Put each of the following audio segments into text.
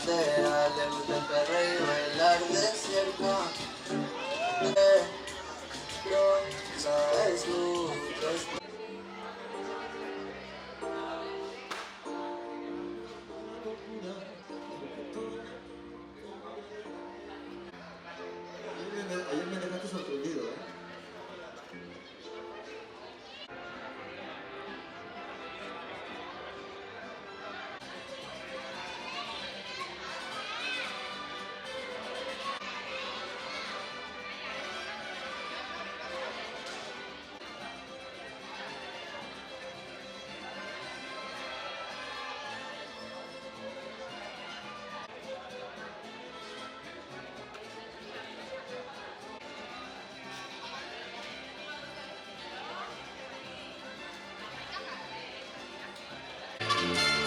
carretera, le gusta el perreo y bailar de cerca. Sabes tú, ayer me dejaste sorprendido, ¿eh?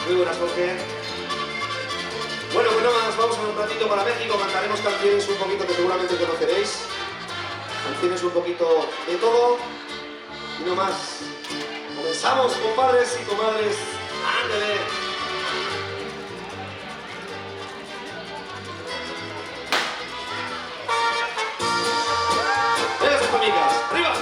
Muy buenas, Jorge. Bueno, pues nada más, vamos a un ratito para México, cantaremos canciones un poquito que seguramente conoceréis. Canciones un poquito de todo. Y no más. Comenzamos, compadres y comadres. ¡Ándale! ¡Venga, sus amigas! ¡Arriba!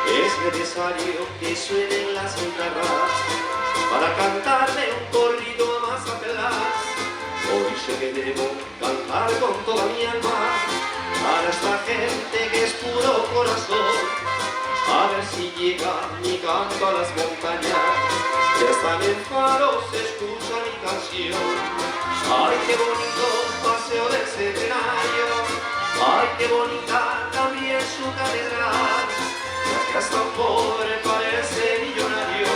Es necesario que suenen las guitarras para cantarle un corrido a Mazatlán. Hoy sé que debo cantar con toda mi alma para esta gente que es puro corazón. A ver si llega mi canto a las montañas, ya están en Faro, se escucha mi canción. Ay, qué bonito paseo del Centenario, ay, qué bonita también su catedral. Ya es tan pobre, parece millonario,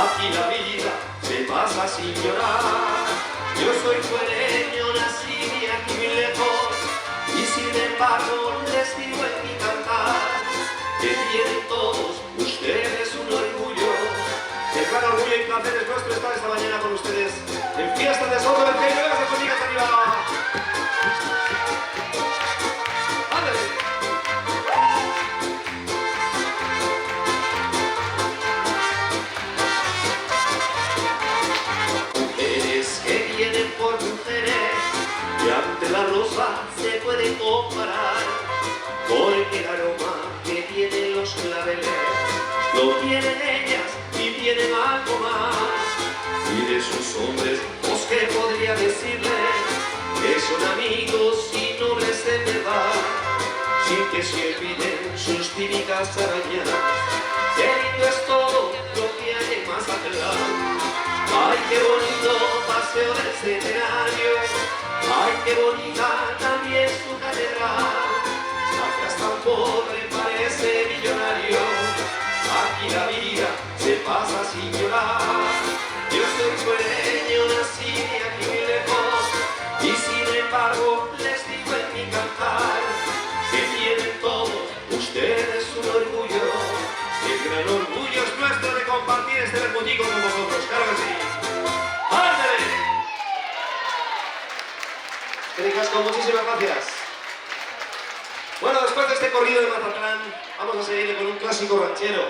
aquí la vida se pasa sin llorar. Yo soy fuereño, nací de aquí muy lejos, y sin embargo les digo en mi cantar que tienen todos ustedes un orgullo. El gran orgullo y placer es nuestro estar esta mañana con ustedes en fiesta de Soto del Peño. ¡Venga, sinfonías arriba! La rosa se puede comparar, porque el aroma que tienen los claveles lo tienen ellas y tienen algo más. Y de sus hombres, pues que podría decirle que son amigos y nobles de verdad, sin que se olviden sus típicas arañas. Qué lindo es todo lo que hay en Mazatlán. Ay, qué bonito paseo del Centenario, ay, qué bonita también su catedral. Acá es tan pobre, parece millonario, aquí la vida se pasa sin llorar. Yo soy fuereño, nací de aquí muy lejos, y sin embargo les digo en mi cantar que tienen todos ustedes un orgullo. El gran orgullo es nuestro de compartir este vermutico con vosotros, claro que sí. ¡Ándale! Ricasco, muchísimas gracias. Bueno, después de este corrido de Mazatlán, vamos a seguir con un clásico ranchero,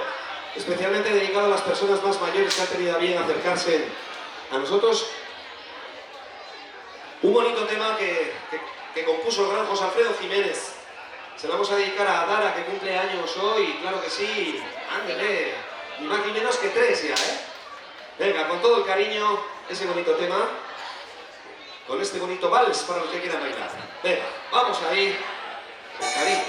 especialmente dedicado a las personas más mayores que han tenido a bien acercarse a nosotros. Un bonito tema que compuso el gran José Alfredo Jiménez. Se lo vamos a dedicar a Dara, que cumple años hoy, claro que sí. Ándele, ni más ni menos que 3 ya, ¿eh? Venga, con todo el cariño, ese bonito tema, con este bonito vals para los que quieran bailar. Venga, vamos ahí, con cariño.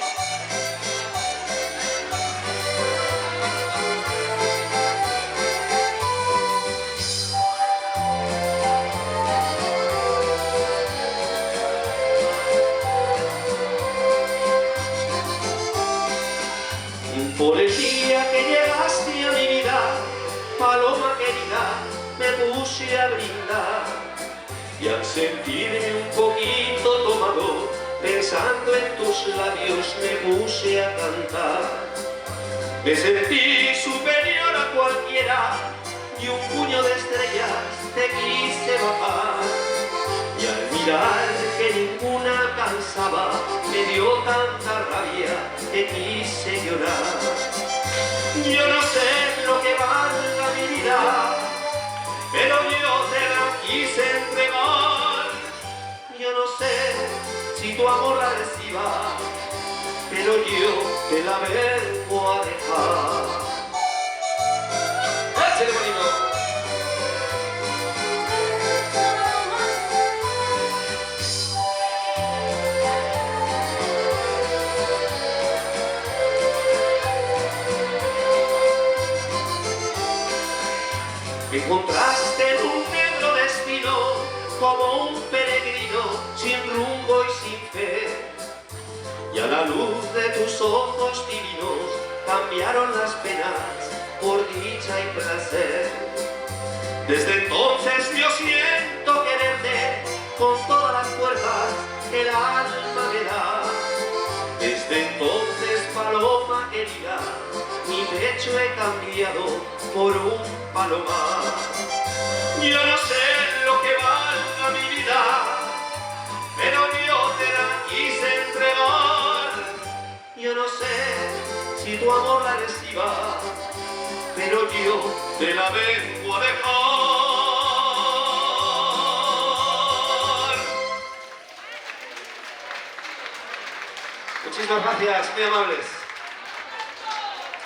Por el día que llegaste a mi vida, paloma querida, me puse a brindar. Y al sentirme un poquito tomado, pensando en tus labios, me puse a cantar. Me sentí superior a cualquiera, y un puño de estrellas te quise bajar. Y al mirar que ninguna cansaba, me dio tanta rabia te quise llorar. Yo no sé lo que valga mi vida, pero yo te la quise entregar. Yo no sé si tu amor la reciba, pero yo te la vengo a dejar. ¡Échale bonito! Me encontraste en un negro destino, como un peregrino sin rumbo y sin fe. Y a la luz de tus ojos divinos cambiaron las penas por dicha y placer. Desde entonces yo siento quererte con todas las fuerzas que el alma me da. Desde entonces, paloma querida, mi pecho he cambiado por un palomar. Yo no sé lo que valga mi vida, pero yo te la quise entregar. Yo no sé si tu amor la reciba, pero yo te la vengo a dejar. Muchísimas gracias, muy amables.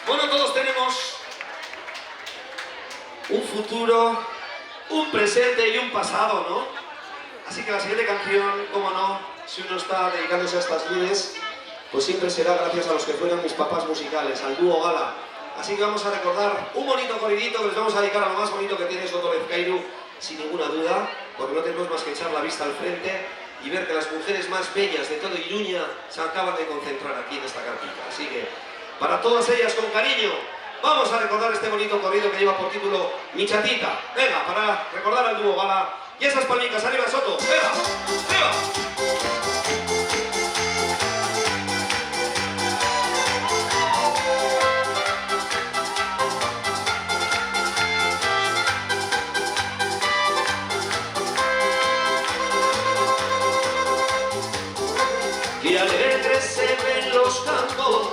Bueno, todos tenemos un futuro, un presente y un pasado, ¿no? Así que la siguiente canción, cómo no, si uno está dedicándose a estas lides, pues siempre será gracias a los que fueron mis papás musicales, al dúo Gala. Así que vamos a recordar un bonito corridito que les vamos a dedicar a lo más bonito que tiene Soto Ezcairu, sin ninguna duda, porque no tenemos más que echar la vista al frente y ver que las mujeres más bellas de todo Iruña se acaban de concentrar aquí en esta carpita. Así que, para todas ellas, con cariño, vamos a recordar este bonito corrido que lleva por título Mi Chatita. Venga, para recordar al dúo Gala. Y esas palmitas, arriba Soto. Venga, arriba. Qué alegres se ven los campos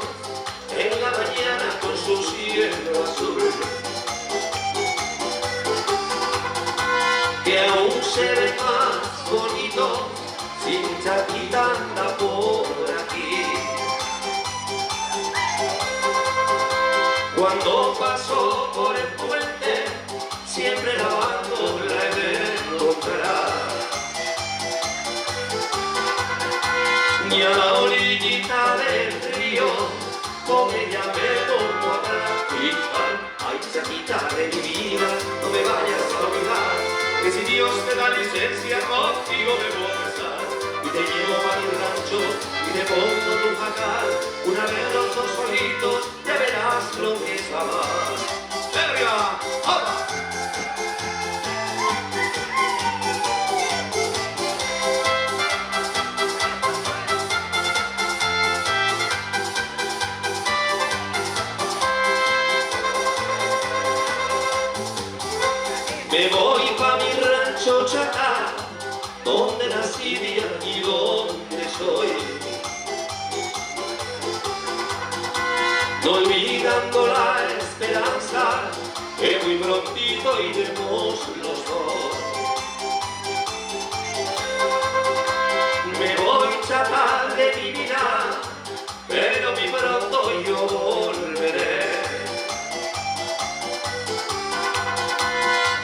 en la mañana con su cielo azul, que aún se ve más bonito si mi Chatita anda por aquí. Cuando pasó por el puente, siempre lavando la he de encontrar. Y a la orillita del río, con ella me pongo a practicar. Ay, Chatita de mi vida, no me vayas a olvidar, que si Dios te da licencia, contigo me voy a casar. Y te llevo a mi rancho, y te pongo tu jacal. Una vez los dos solitos, ya verás lo que es amar. ¡Arriba! ¡Hola! Me voy pa' mi rancho Chacar, donde nací y donde soy, no olvidando la esperanza que muy prontito iremos los dos. Me voy Chacar de mi vida, pero muy pronto yo volveré.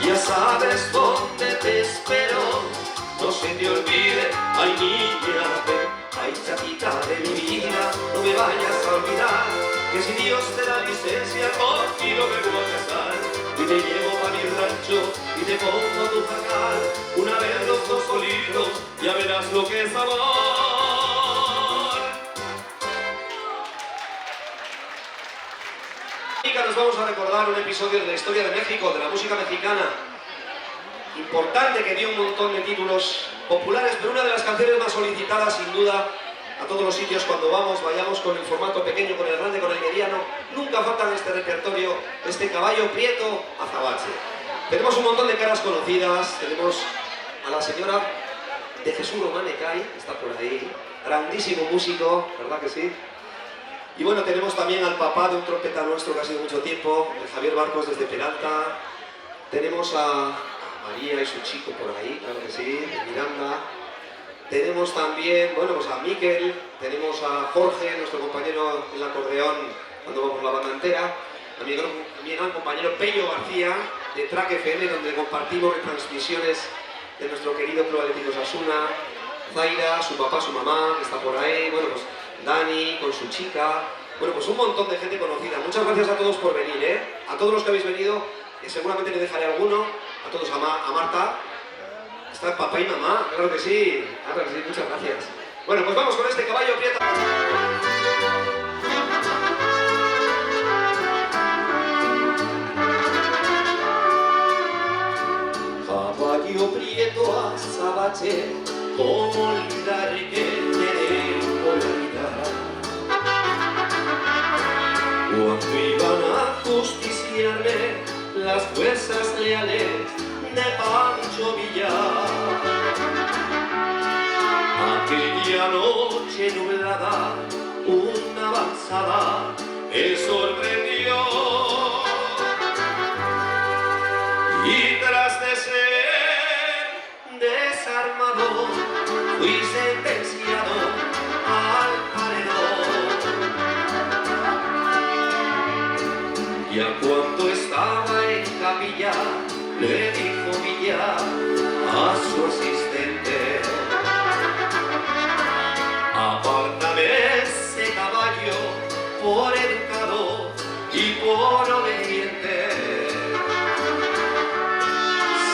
Ya sabes dónde te espero, no se te olvide, ay niña, ay Chatita de mi vida, no me vayas a olvidar, que si Dios te da licencia, contigo me voy a casar. Y te llevo a mi rancho, y te pongo tu jacal, una vez los dos solitos, ya verás lo que es amor. Nos vamos a recordar un episodio de la historia de México, de la música mexicana, importante, que dio un montón de títulos populares, pero una de las canciones más solicitadas, sin duda, a todos los sitios cuando vayamos con el formato pequeño, con el grande, con el mediano, nunca falta en este repertorio este caballo prieto azabache. Tenemos un montón de caras conocidas, tenemos a la señora de Jesús Romanecay, está por ahí, grandísimo músico, ¿verdad que sí? Y bueno, tenemos también al papá de un trompeta nuestro que ha sido mucho tiempo, el Javier Barcos desde Peralta. Tenemos a María y su chico por ahí, claro que sí, de Miranda. Tenemos también, bueno, pues a Miquel, tenemos a Jorge, nuestro compañero en el acordeón cuando vamos la banda entera. A mi gran compañero Peño García, de Track FM, donde compartimos retransmisiones de nuestro querido Club Atlético Osasuna. Zaira, su papá, su mamá, que está por ahí, bueno, pues Dani, con su chica, bueno, pues un montón de gente conocida. Muchas gracias a todos por venir, ¿eh? A todos los que habéis venido, seguramente me dejaré alguno, a todos, a Marta, está papá y mamá, claro que sí, muchas gracias. Bueno, pues vamos con este caballo Prieto. Caballo prieto azabache, cómo olvidar que te debo olvidar. Cuando iban a justiciarme las fuerzas leales de Pancho Villa, aquella noche nublada, una avanzada me sorprendió, y tras de ser desarmado fui sentenciado al paredón. Y a cuanto estaba en capilla le dijo Villa a su asistente: apártame ese caballo por educado y por obediente.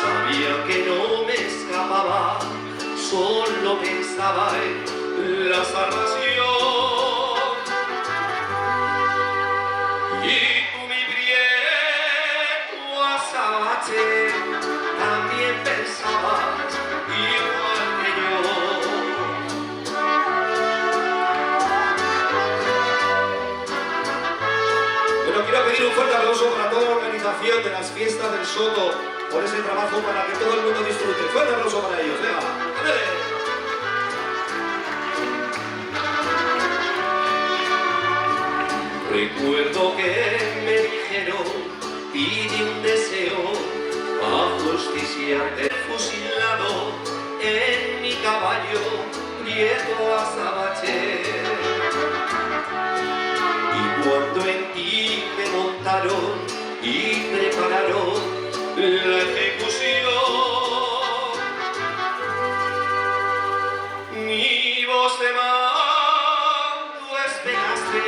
Sabía que no me escapaba, solo pensaba en la salvación. Y tú, mi prieto azabache, también pensabas igual que yo. Bueno, quiero pedir un fuerte aplauso para toda la organización de las fiestas del Soto, por ese trabajo para que todo el mundo disfrute. Fuerte aplauso para ellos, venga, ¡ándale! Recuerdo que me dijeron, pide un deseo a justiciarte. Fusilado en mi caballo, prieto azabache. Y cuando en ti me montaron y prepararon la ejecución, mi voz de mando despegaste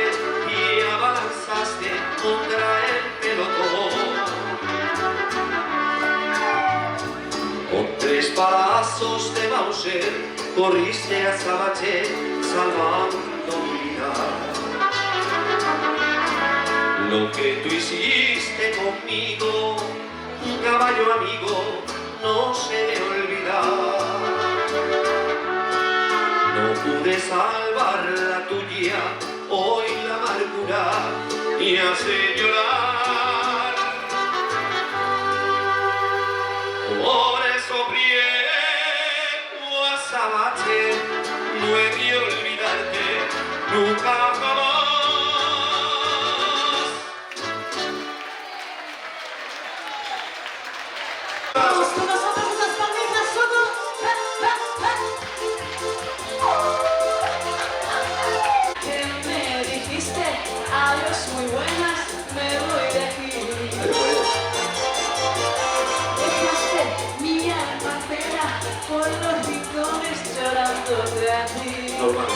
y avanzaste contra el pelotón. Con 3 pasos de Mauser corriste a Azabache salvando mi vida. Lo que tú hiciste conmigo, un caballo amigo, no se me olvida. No pude salvar la tuya, hoy la amargura me hace llorar. Por eso prieto azabache, no he de olvidarte nunca jamás. Vamos con nosotros unas palmitas, Soto. Que me dijiste adiós, muy buenas, me voy de aquí. Dejaste mi alma entera por los rincones llorándote a ti. Normal.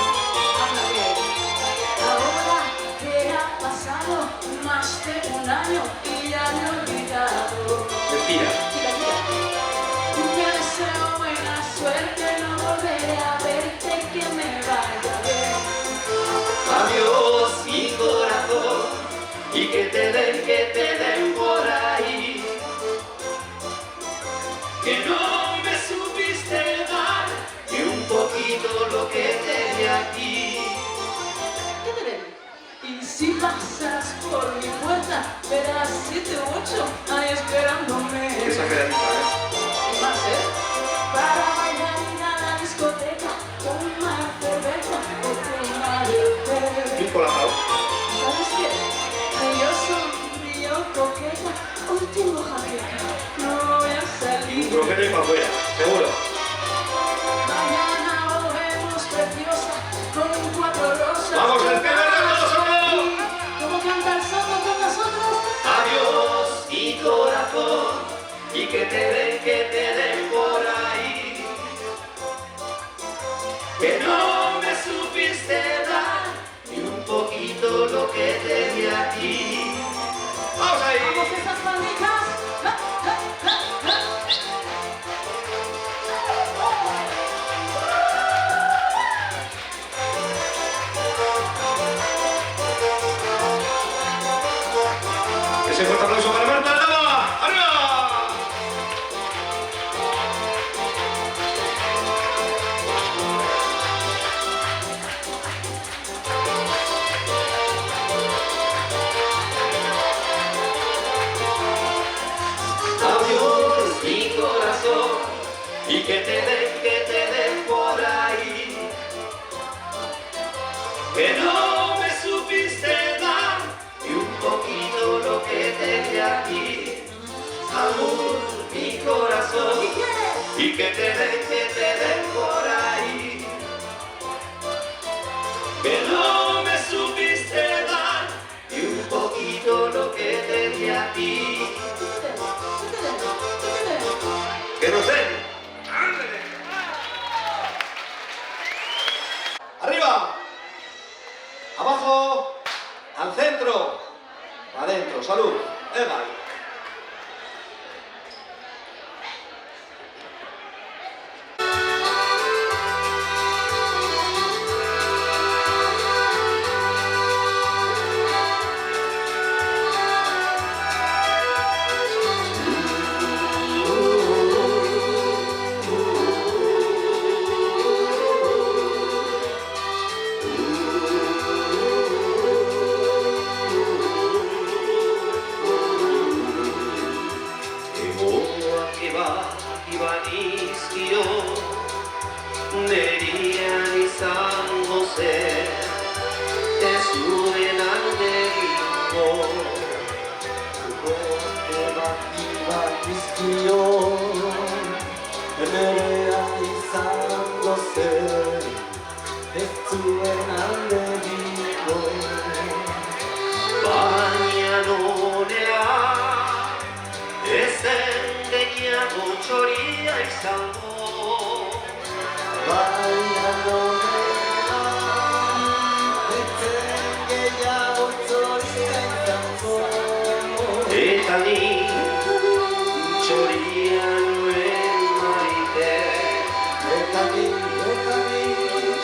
Ahora que ha pasado más de un año y ya me he olvidado. Mentira. Te deseo buena suerte, no volveré a verte, que me vaya bien. Adiós, mi corazón, y que te den por ahí. Que no me supiste dar ni un poquito lo que te di aquí. ¿Qué te debe? Y si pasas por mi puerta, verás 7 u 8 ahí esperándome. Exageradita, Y más, para bailar ir a la discoteca, tomar cerveza o tomar el té. ¿eh? Un colapao. que no hay para afuera, seguro. Mañana volvemos preciosa con 4 rosas. ¡Vamos, el primer todos solos! ¿Cómo canta el santo con nosotros? Adiós, mi corazón, y que te den por ahí. Que no me supiste dar ni un poquito lo que te di aquí. ¡Vamos ahí! Vamos esas palmitas. ¡Ja, ja, ja, ja! Ese fuerte aplauso para Marta Aldama. ¡Arriba! Adiós, mi corazón, y que te den por ahí. Que no me supiste dar y un poquito lo que te di aquí. Amor, mi corazón, y que te den por ahí. Que no me supiste dar y un poquito lo que te di aquí. Que nos den. ¡Ándale! Arriba, abajo, al centro, adentro, salud, venga. Nerian izango zen, ez zuen aldegiko. Gote bat izkio, nerea izango zen, ez zuen aldegiko. Baina nonea, ezen gehiago txoria izango. Baina nonea, etzen gehiago txoria izango. Eta ni txoria nuen maite. Eta ni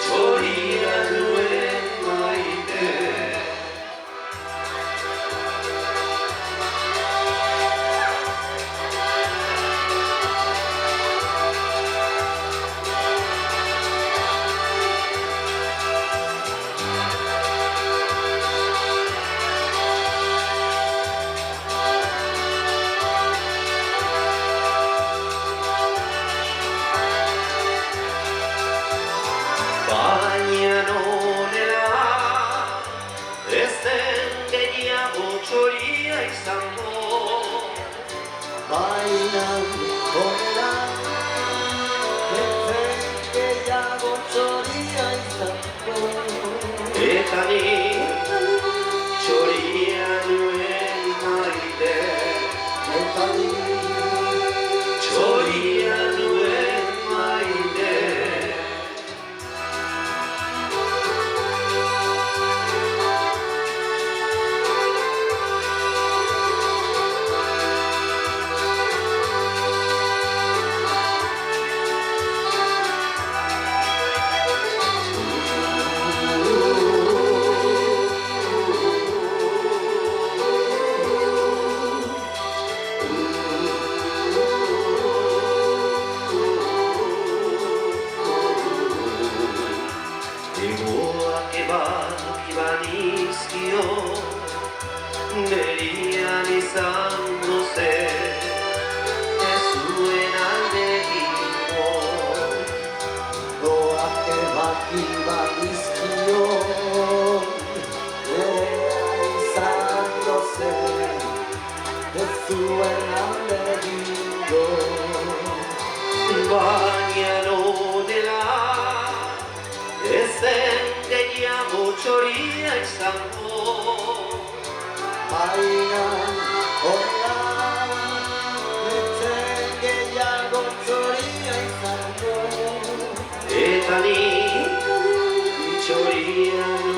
Txoria nuen maite. Baina nonela, ezen gehiago txoria izango. baina nonela, etzen gehiago txoria izango. Eta ni txoria nuen maite. Eta ni Txoria nuen maite. Egoak ebanizkio, nerian izango zen, ez zuen aldegiko. doak ebaki badizkio, nerea izango zen, ez zuen alde egingo. txoria izango. Baina horra Etzen gehiago txoria izango. Eta ni txoria